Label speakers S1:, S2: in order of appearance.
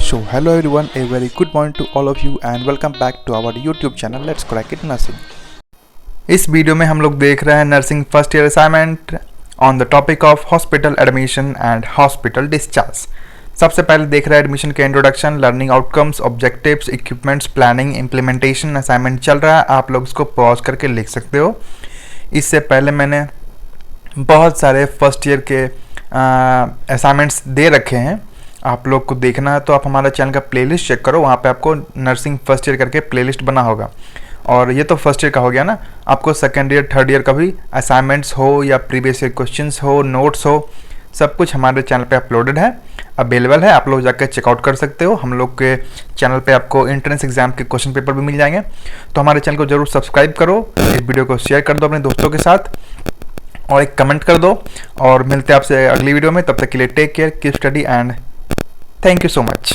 S1: So hello everyone, a very good morning to all of you and welcome back to our YouTube channel Let's Crack It Nursing। इस video में हम लोग देख रहे हैं nursing first year assignment on the topic of hospital admission and hospital discharge. सबसे पहले देख रहे हैं एडमिशन के introduction, learning outcomes, objectives, equipments, planning, implementation. Assignment चल रहा है, आप लोग इसको पॉज करके लिख सकते हो। इससे पहले मैंने बहुत सारे फर्स्ट ईयर के असाइनमेंट्स दे रखे हैं, आप लोग को देखना है तो आप हमारा चैनल का प्लेलिस्ट चेक करो, वहाँ पे आपको नर्सिंग फर्स्ट ईयर करके प्लेलिस्ट बना होगा। और ये तो फर्स्ट ईयर का हो गया ना, आपको सेकेंड ईयर थर्ड ईयर का भी असाइनमेंट्स हो या प्रीवियस ईयर क्वेश्चंस हो, नोट्स हो, सब कुछ हमारे चैनल पे अपलोडेड है, अवेलेबल है, आप लोग जाकर चेकआउट कर सकते हो। हम लोग के चैनल पे आपको एंट्रेंस एग्जाम के क्वेश्चन पेपर भी मिल जाएंगे, तो हमारे चैनल को जरूर सब्सक्राइब करो, इस वीडियो को शेयर कर दो अपने दोस्तों के साथ और एक कमेंट कर दो। और मिलते हैं आपसे अगली वीडियो में, तब तक के लिए take care, keep study and thank you so much।